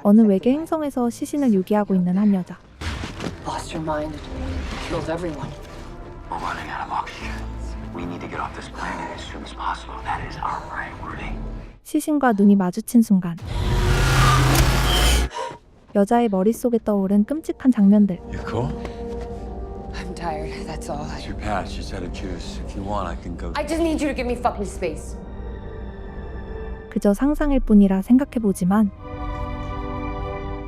어느 외계 행성에서 시신을 유기하고 있는 한 여자. Lost your mind. Killed everyone. We're running out of oxygen. We need to get off this planet as soon as possible. That is our priority. 시신과 눈이 마주친 순간 여자의 머릿속에 떠오른 끔찍한 장면들. You cool? I'm tired, that's all. It's your patch. Just out of juice. If you want, I can go. I just need you to give me fucking space. 그저 상상일 뿐이라 생각해보지만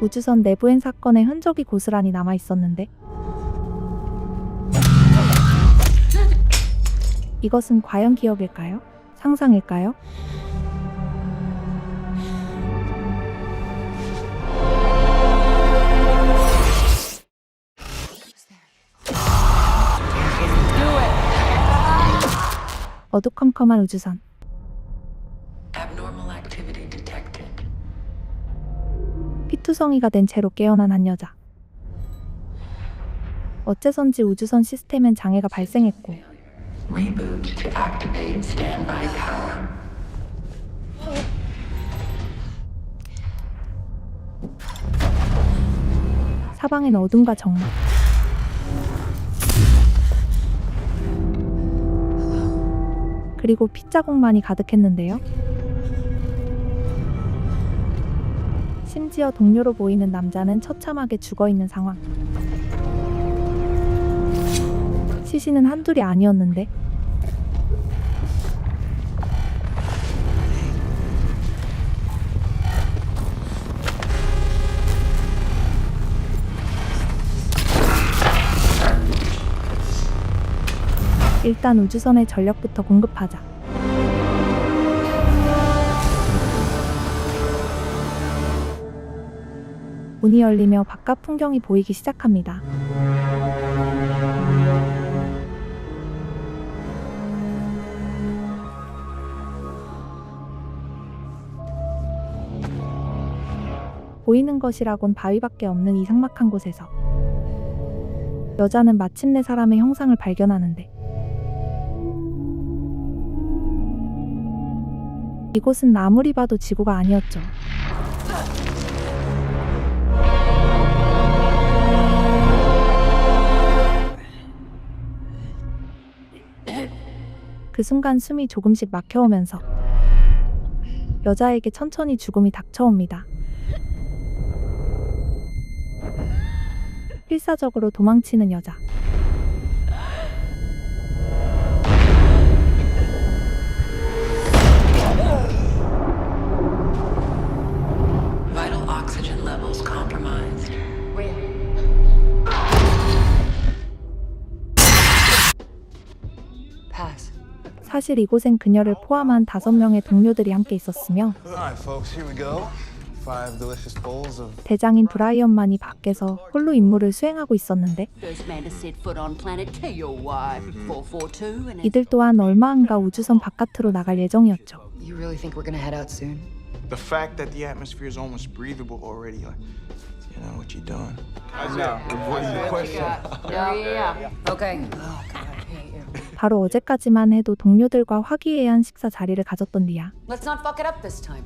우주선 내부엔 사건의 흔적이 고스란히 남아 있었는데 이것은 과연 기억일까요? 상상일까요? 어두컴컴한 우주선. Abnormal activity detected. 피투성이가 된 채로 깨어난 한 여자. 어째선지 우주선 시스템엔 장애가 발생했고 Reboot to activate standby power. 사방엔 어둠과 적막. 그리고 핏자국만이 가득했는데요. 심지어 동료로 보이는 남자는 처참하게 죽어있는 상황. 시신은 한둘이 아니었는데 일단 우주선에 전력부터 공급하자. 문이 열리며 바깥 풍경이 보이기 시작합니다. 보이는 것이라곤 바위밖에 없는 이 삭막한 곳에서 여자는 마침내 사람의 형상을 발견하는데 이곳은 아무리 봐도 지구가 아니었죠. 그 순간 숨이 조금씩 막혀오면서 여자에게 천천히 죽음이 닥쳐옵니다. 필사적으로 도망치는 여자. Vital oxygen levels compromised. Pass. 사실 이곳엔 그녀를 포함한 5명의 동료들이 함께 있었으며 Alright, folks, here we go. 5 delicious bowls of 대장인 브라이언만이 밖에서 홀로 임무를 수행하고 있었는데 First man to set foot on planet KOY 442 and 이들 또한 얼마 안가 우주선 바깥으로 나갈 예정이었죠. You really think we're gonna head out soon? the fact that the atmosphere is almost breathable already. Like, you know what you're doing. I know. Avoiding the question. Yeah. Okay. Oh God, I hate you. 바로 어제까지만 해도 동료들과 화기애애한 식사 자리를 가졌던 리아. Let's not fuck it up this time.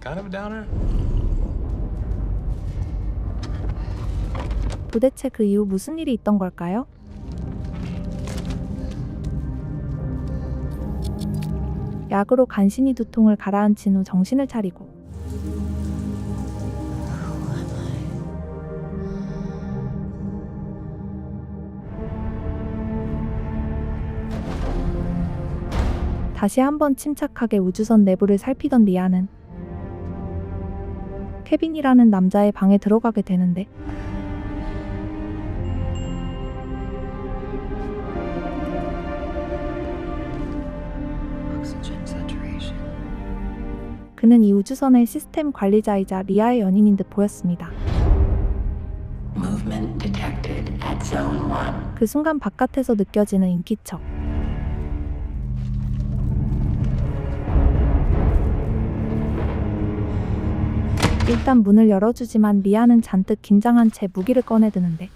Kind of a downer. 도대체 그 이후 무슨 일이 있던 걸까요? 약으로 간신히 두통을 가라앉힌 후 정신을 차리고 다시 한번 침착하게 우주선 내부를 살피던 리아는 케빈이라는 남자의 방에 들어가게 되는데 Oxygen saturation. 그는 이 우주선의 시스템 관리자이자 리아의 연인인 듯 보였습니다. Movement detected at zone 1. 그 순간 바깥에서 느껴지는 인기척. 일단 문을 열어주지만 리아는 잔뜩 긴장한 채 무기를 꺼내드는데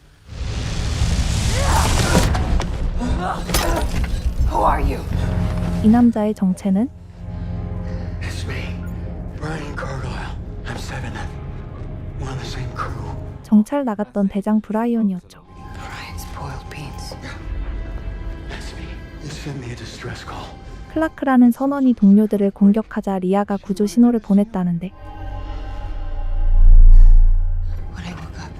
Who are you? 이 남자의 정체는 It's me, Brian Carlisle. I'm 7. We're on the same crew. 정찰 나갔던 대장 브라이언이었죠. Brian's boiled beans. That's me. You sent me a distress call. 클라크라는 선원이 동료들을 공격하자 리아가 구조 신호를 보냈다는데 When I woke up,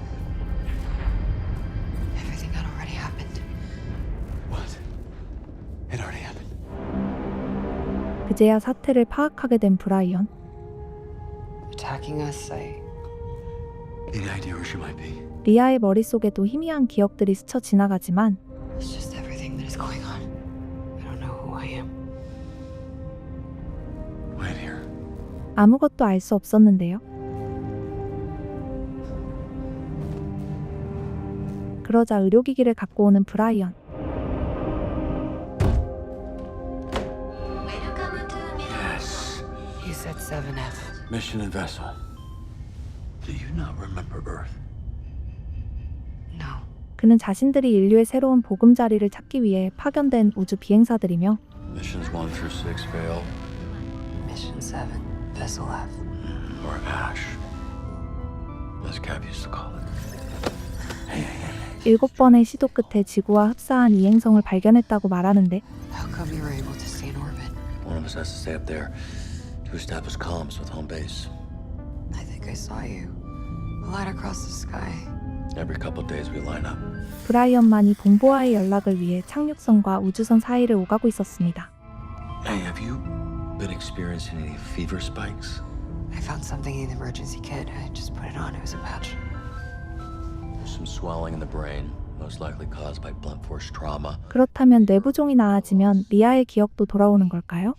everything had already happened. What? It already happened. 그제야 사태를 파악하게 된 브라이언. Attacking us, Any idea where she might be? 리아의 머릿속에도 희미한 기억들이 스쳐 지나가지만 It's just everything that is going on. I don't know who I am. Wait here. 아무것도 알 수 없었는데요. 그러자 의료기기를 갖고 오는 브라이언. Yes. You said 7F. Mission and vessel. Do you not remember Earth? No. 그는 자신들이 인류의 새로운 보금자리를 찾기 위해 파견된 우주 비행사들이며 Missions 1 through 6 failed. Mission 7, Vessel F. Or ash. As Cap used to call it. 7번의 시도 끝에 지구와 흡사한 이 행성을 발견했다고 말하는데 How come you were able to stay in orbit? One of us has to stay up there to establish comms with home base. I think I saw you. A light across the sky. Every couple days we line up. 브라이언만이 본보와의 연락을 위해 착륙선과 우주선 사이를 오가고 있었습니다. Hey, have you been experiencing any fever spikes? I found something in the emergency kit. I just put it on. It was a patch. Some swelling in the brain, most likely caused by blunt force trauma. 그렇다면 뇌부종이 나아지면 리아의 기억도 돌아오는 걸까요?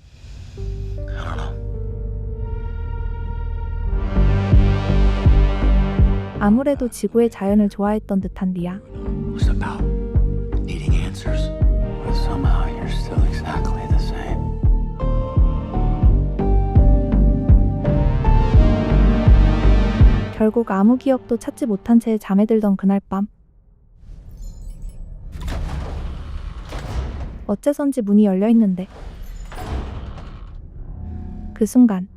I don't know. 아무래도 지구의 자연을 좋아했던 듯한 리아. What's about? Needing answers. But somehow you're still exactly the same. 결국 아무 기억도 찾지 못한 채 잠에 들던 그날 밤. 어째선지 문이 열려 있는데 그 순간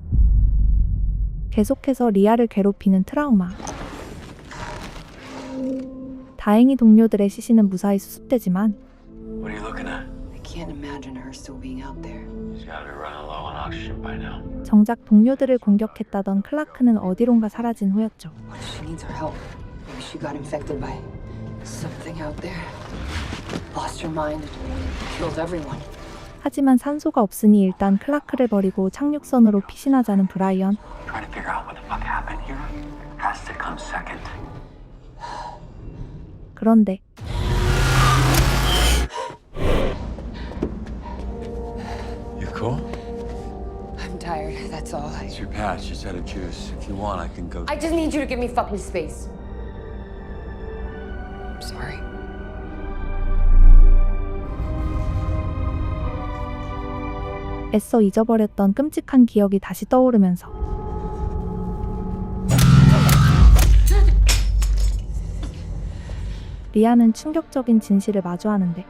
계속해서 리아를 괴롭히는 트라우마. 다행히 동료들의 시신은 무사히 수습되지만 What are you looking at? I can't imagine her still being out there. She's gotta be running low on oxygen by now. 정작 동료들을 공격했다던 클라크는 어디론가 사라진 후였죠. What if she needs our help? Maybe she got infected by something out there. Lost her mind. Killed everyone. 하지만 산소가 없으니 일단 클라크를 버리고 착륙선으로 피신하자는 브라이언. Trying to figure out what the fuck happened here has to come second. 그런데 You cool? I'm tired. That's all. It's your patch. Just out of juice. If you want, I can go. I just need you to give me fucking space. I'm sorry. 애써 잊어버렸던 끔찍한 기억이 다시 떠오르면서 리아는 충격적인 진실을 마주하는데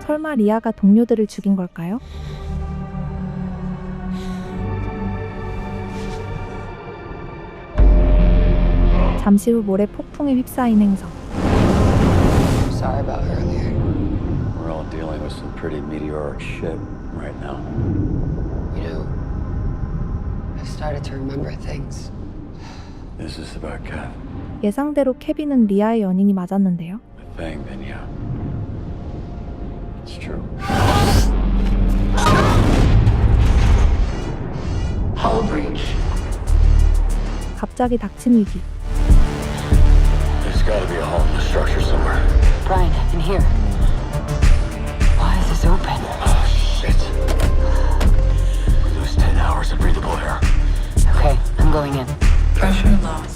설마 리아가 동료들을 죽인 걸까요? 잠시 후 모래 폭풍에 휩싸인 행성. Sorry about earlier. We're all dealing with some pretty meteoric shit right now. You know, I've started to remember things. This is about Cap. 예상대로 케빈은 리아의 연인이 맞았는데요. The thing, then yeah. It's true. Hull breach. 갑자기 닥친 위기. There's gotta be a hole in the structure somewhere. Brian, in here. Why is this open? Oh, shit. We lose 10 hours of breathable air. Okay, I'm going in.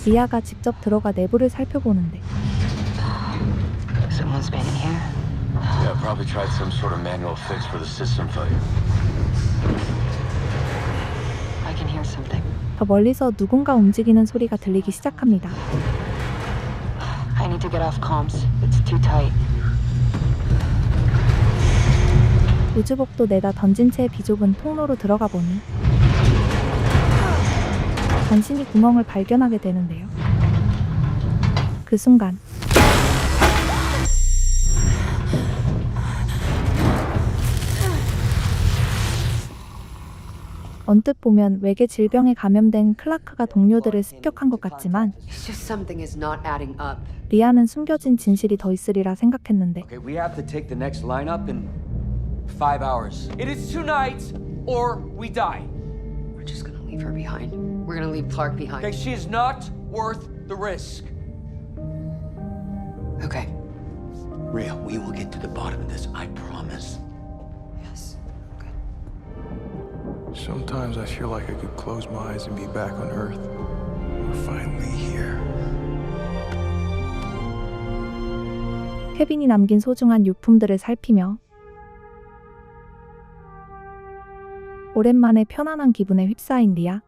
리아가 직접 들어가 내부를 살펴보는데 Someone's been in here. Yeah, probably tried some sort of manual fix for the system failure. I can hear something. 더 멀리서 누군가 움직이는 소리가 들리기 시작합니다. I need to get off comms. It's too tight. 우주복도 내다 던진 채 비좁은 통로로 들어가 보니 간신히 구멍을 발견하게 되는데요. 그 순간 언뜻 보면 외계 질병에 감염된 클라크가 동료들을 습격한 것 같지만 It's just something is not adding up. 리아는 숨겨진 진실이 더 있으리라 생각했는데 Okay, we have to take the next lineup in 5 hours. It is 2 nights or we die. We're just gonna leave her behind. We're gonna leave Clark behind. Okay, she is not worth the risk. Okay. Rhea, we will get to the bottom of this, I promise. Yes. Good. Sometimes I feel like I could close my eyes and be back on Earth. We're finally here. 케빈이 남긴 소중한 유품들을 살피며 오랜만에 편안한 기분에 휩싸인 리아.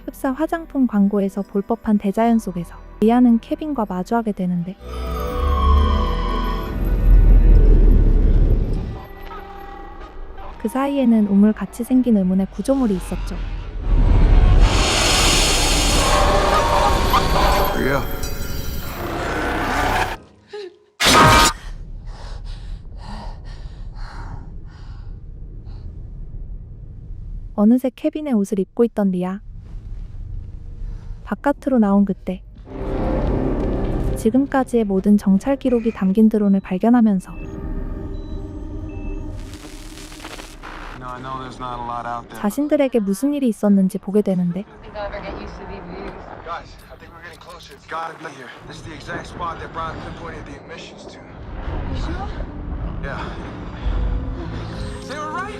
흡사 화장품 광고에서 볼 법한 대자연 속에서 리아는 케빈과 마주하게 되는데 그 사이에는 우물같이 생긴 의문의 구조물이 있었죠. Rhea. 어느새 케빈의 옷을 입고 있던 리아. 바깥으로 나온 그때 지금까지의 모든 정찰 기록이 담긴 드론을 발견하면서 No, I know there's not a lot out there. 자신들에게 무슨 일이 있었는지 보게 되는데 Guys, I think we're getting closer. It's gotta be here. This is the exact spot that Brian pinpointed the emissions to. You sure? Yeah. They were right.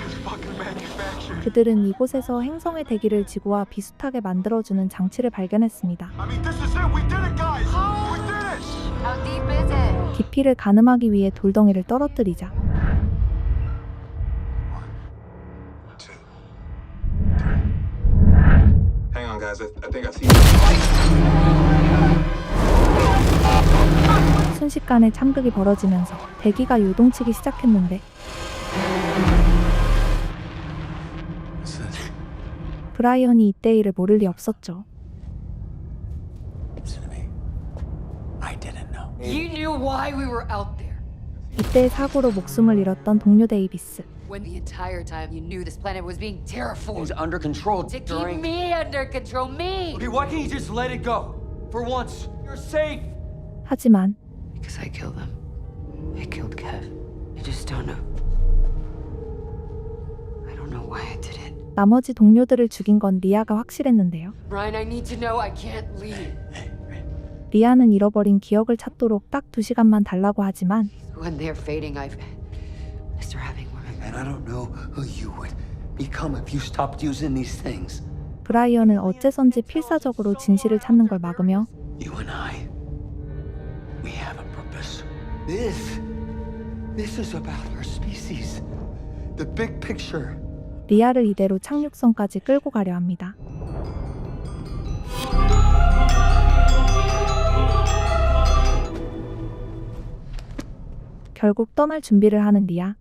It's fucking manufactured. 그들은 이곳에서 행성의 대기를 지구와 비슷하게 만들어주는 장치를 발견했습니다. I mean, this is it. We did it, guys. We did it. How deep is it? 깊이를 가늠하기 위해 돌덩이를 떨어뜨리자 Hang on, guys. I think I see. 순식간에 참극이 벌어지면서 대기가 요동치기 시작했는데 브라이언이 이때 일을 모를 리 없었죠. Listen to me. I didn't know. You knew why we were out there. 이때 사고로 목숨을 잃었던 동료 데이비스. When the entire time you knew this planet was being terraformed. It's under control To keep during. me under control, me! Okay, why can't you just let it go? For once, you're safe. 하지만 Because I killed them. I killed Kev. I just don't know. I don't know why I did it. 나머지 동료들을 죽인 건 리아가 확실했는데요. Ryan, I need to know. I can't leave. 리아는 잃어버린 기억을 찾도록 딱 2시간만 달라고 하지만 When they're fading, I start having more. And I don't know who you would become if you stopped using these things. 브라이언은 어째선지 필사적으로 진실을 찾는 걸 막으며 You and I, we have a purpose. This is about our species. The big picture. 리아를 이대로 착륙선까지 끌고 가려 합니다. 결국 떠날 준비를 하는 리아.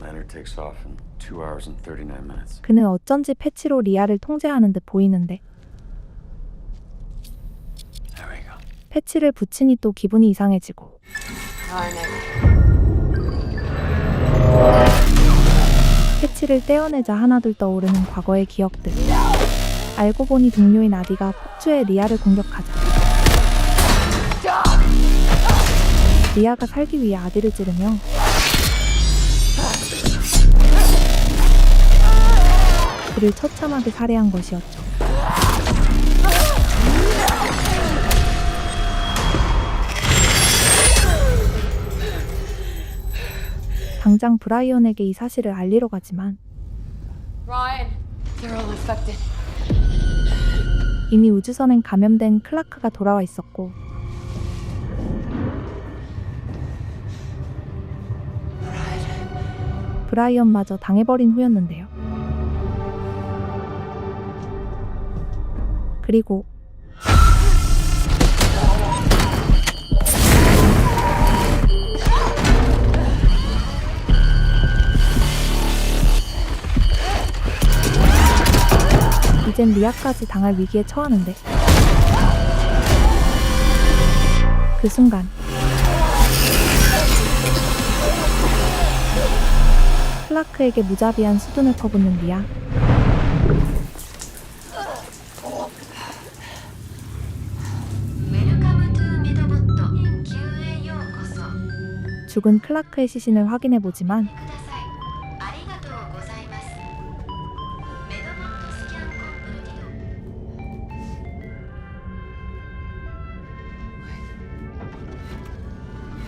Liner takes off in 2 hours and 39 minutes. 그는 어쩐지 패치로 리아를 통제하는 듯 보이는데 There we go. 패치를 붙이니 또 기분이 이상해지고 패치를 떼어내자 하나둘 떠오르는 과거의 기억들. 알고 보니 동료인 아디가 폭주해 리아를 공격하자 리아가 살기 위해 아디를 찌르며 그를 처참하게 살해한 것이었죠. 당장 브라이언에게 이 사실을 알리러 가지만 Ryan, they're all infected. 이미 우주선엔 감염된 클라크가 돌아와 있었고 브라이언마저 당해버린 후였는데요. 그리고 이젠 리아까지 당할 위기에 처하는데 그 순간 클라크에게 무자비한 수둔을 퍼붓는 리아. 죽은 클라크의 시신을 확인해보지만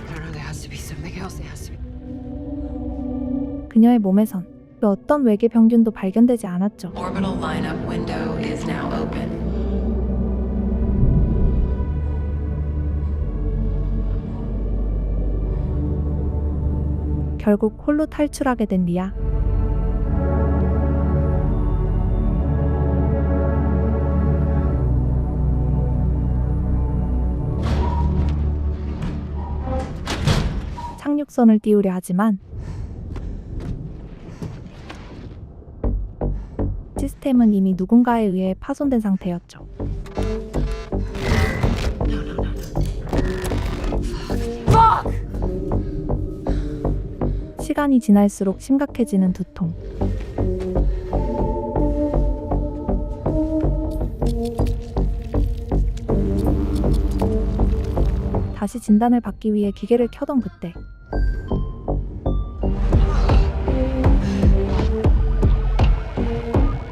I don't know, there has to be something else. There has to be. 그녀의 몸에선 그 어떤 외계 병균도 발견되지 않았죠. Orbital lineup window is now open. 결국 홀로 탈출하게 된 리아. 착륙선을 띄우려 하지만 시스템은 이미 누군가에 의해 파손된 상태였죠. 시간이 지날수록 심각해지는 두통. 다시 진단을 받기 위해 기계를 켜던 그때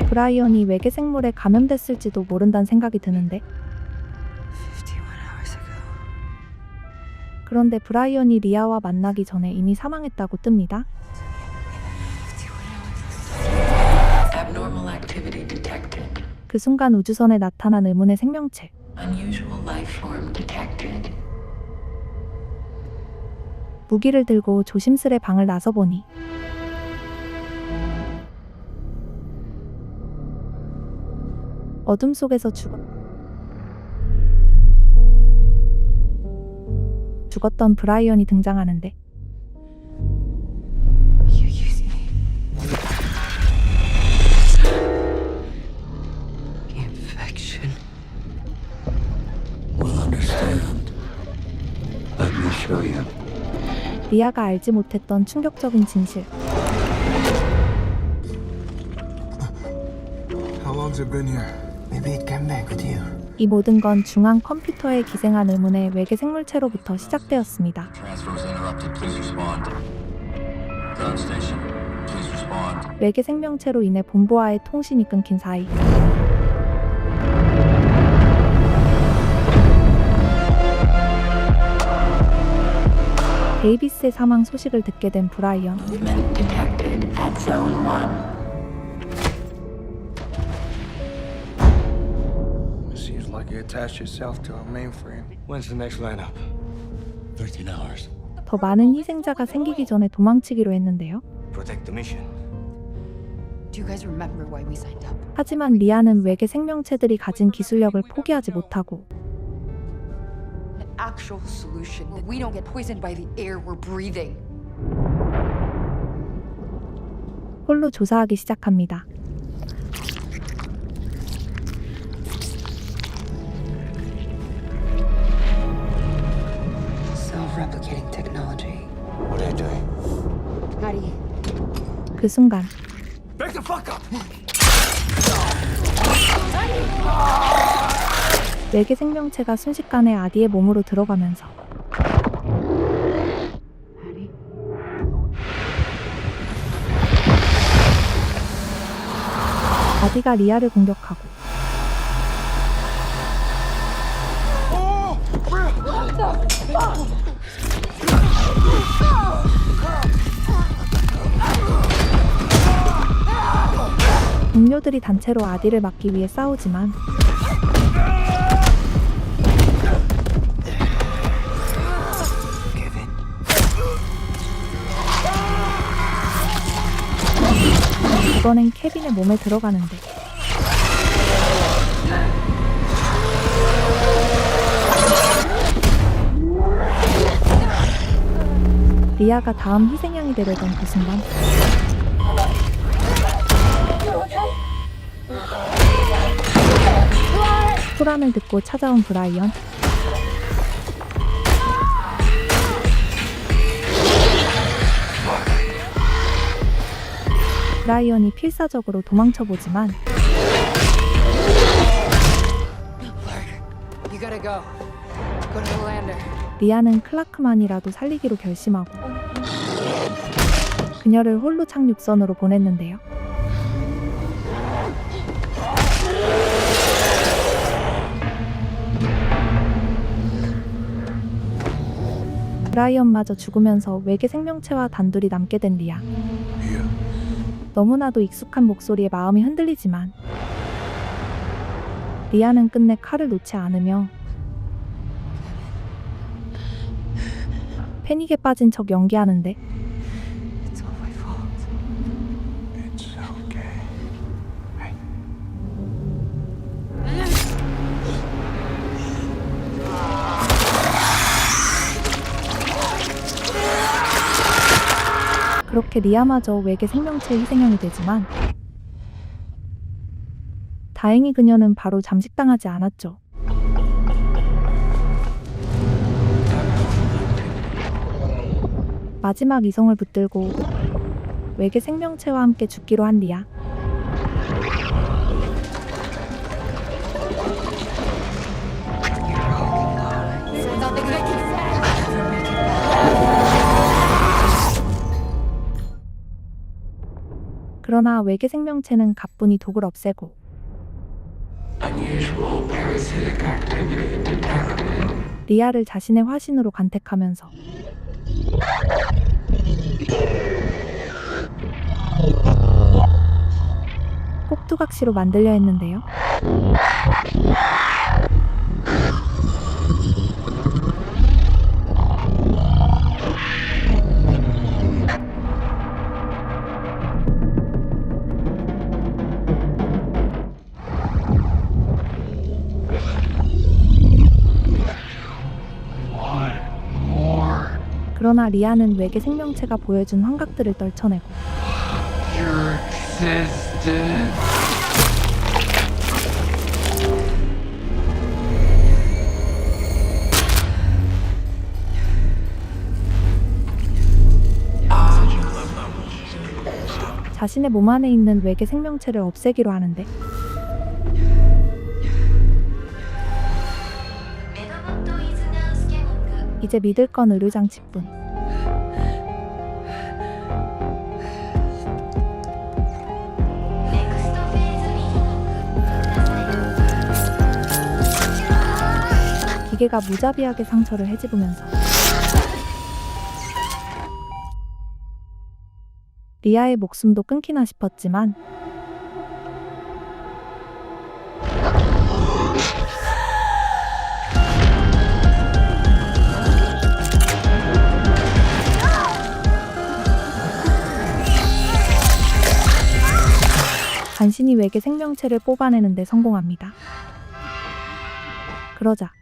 브라이언이 외계 생물에 감염됐을지도 모른다는 생각이 드는데 51 hours ago. 그런데 브라이언이 리아와 만나기 전에 이미 사망했다고 뜹니다. Abnormal activity detected. 그 순간 우주선에 나타난 의문의 생명체. Unusual life form detected. 무기를 들고 조심스레 방을 나서보니 어둠 속에서 죽었던 브라이언이 등장하는데 You used me. The infection. We'll understand. Let me show you. 리아가 알지 못했던 충격적인 진실. How long's it been here? Maybe it came back with you. 이 모든 건 중앙 컴퓨터에 기생한 의문의 외계 생물체로부터 시작되었습니다. Transfer is interrupted. Please respond. Ground station. Please respond. 외계 생명체로 인해 본부와의 통신이 끊긴 사이 데이비스의 사망 소식을 듣게 된 브라이언. Movement detected at zone 1. Seems like you attached yourself to our mainframe. When's the next lineup? 13 hours. 더 많은 희생자가 생기기 전에 도망치기로 했는데요. Protect the mission. Do you guys remember why we signed up? 하지만 리아는 외계 생명체들이 가진 기술력을 포기하지 못하고 An actual solution that we don't get poisoned by the air we're breathing. 홀로 조사하기 시작합니다. Self-replicating technology. What are you doing? How do you? 그 순간 Back the fuck up! 외계 생명체가 순식간에 아디의 몸으로 들어가면서 아디가 리아를 공격하고 동료들이 단체로 아디를 막기 위해 싸우지만 이번엔 케빈의 몸에 들어가는데 리아가 다음 희생양이 되려던 그 순간 소란을 듣고 찾아온 브라이언. 브라이언이 필사적으로 도망쳐보지만 You gotta go. Go to the lander. 리아는 클라크만이라도 살리기로 결심하고 그녀를 홀로 착륙선으로 보냈는데요. 브라이언마저 죽으면서 외계 생명체와 단둘이 남게 된 리아. 너무나도 익숙한 목소리에 마음이 흔들리지만 리아는 끝내 칼을 놓지 않으며 패닉에 빠진 척 연기하는데 It's all my fault. It's okay. Hey. 그렇게 리아마저 외계 생명체의 희생양이 되지만 다행히 그녀는 바로 잠식당하지 않았죠. 마지막 이성을 붙들고 외계 생명체와 함께 죽기로 한 리아. 그러나 외계 생명체는 가뿐히 독을 없애고 Unusual parasitic activity detected. 리아를 자신의 화신으로 간택하면서 꼭두각시로 만들려 했는데요. 그러나 리아는 외계 생명체가 보여준 환각들을 떨쳐내고 자신의 몸 안에 있는 외계 생명체를 없애기로 하는데 이제 믿을 건 의료장치뿐. 기계가 무자비하게 상처를 헤집으면서 리아의 목숨도 끊기나 싶었지만 간신히 외계 생명체를 뽑아내는 데 성공합니다. 그러자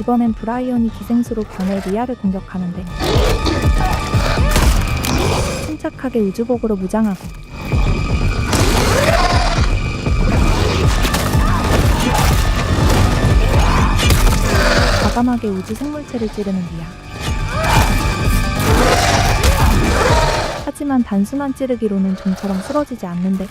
이번엔 브라이언이 기생수로 변해 리아를 공격하는데 침착하게 우주복으로 무장하고 과감하게 우주 생물체를 찌르는 리아. 하지만 단순한 찌르기로는 좀처럼 쓰러지지 않는데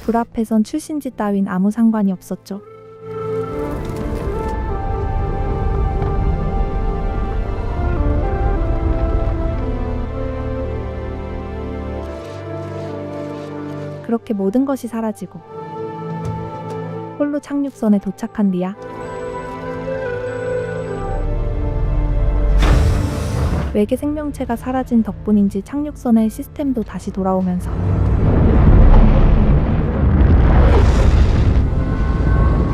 불 앞에선 출신지 따윈 아무 상관이 없었죠. 그렇게 모든 것이 사라지고 홀로 착륙선에 도착한 리아. 외계 생명체가 사라진 덕분인지 착륙선의 시스템도 다시 돌아오면서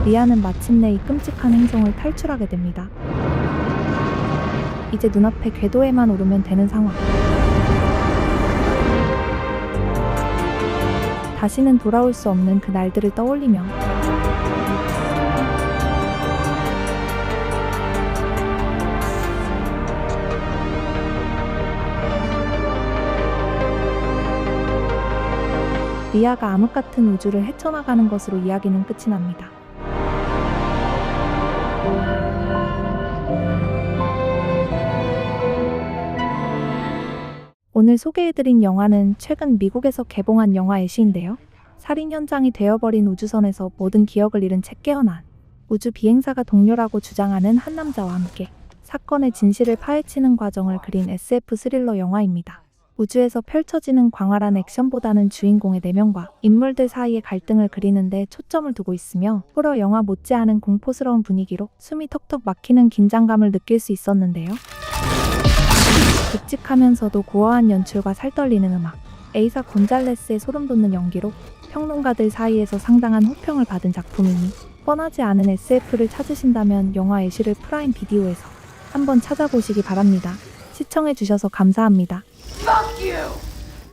리아는 마침내 이 끔찍한 행성을 탈출하게 됩니다. 이제 눈앞에 궤도에만 오르면 되는 상황. 다시는 돌아올 수 없는 그 날들을 떠올리며 리아가 암흑 같은 우주를 헤쳐나가는 것으로 이야기는 끝이 납니다. 오늘 소개해드린 영화는 최근 미국에서 개봉한 영화 애쉬인데요. 살인 현장이 되어버린 우주선에서 모든 기억을 잃은 채 깨어난 우주 비행사가 동료라고 주장하는 한 남자와 함께 사건의 진실을 파헤치는 과정을 그린 SF 스릴러 영화입니다. 우주에서 펼쳐지는 광활한 액션보다는 주인공의 내면과 인물들 사이의 갈등을 그리는 데 초점을 두고 있으며 호러 영화 못지않은 공포스러운 분위기로 숨이 턱턱 막히는 긴장감을 느낄 수 있었는데요. 굵직하면서도 고어한 연출과 살떨리는 음악, 에이사 곤잘레스의 소름돋는 연기로 평론가들 사이에서 상당한 호평을 받은 작품이니 뻔하지 않은 SF를 찾으신다면 영화 애쉬를 프라임 비디오에서 한번 찾아보시기 바랍니다. 시청해주셔서 감사합니다. Fuck you!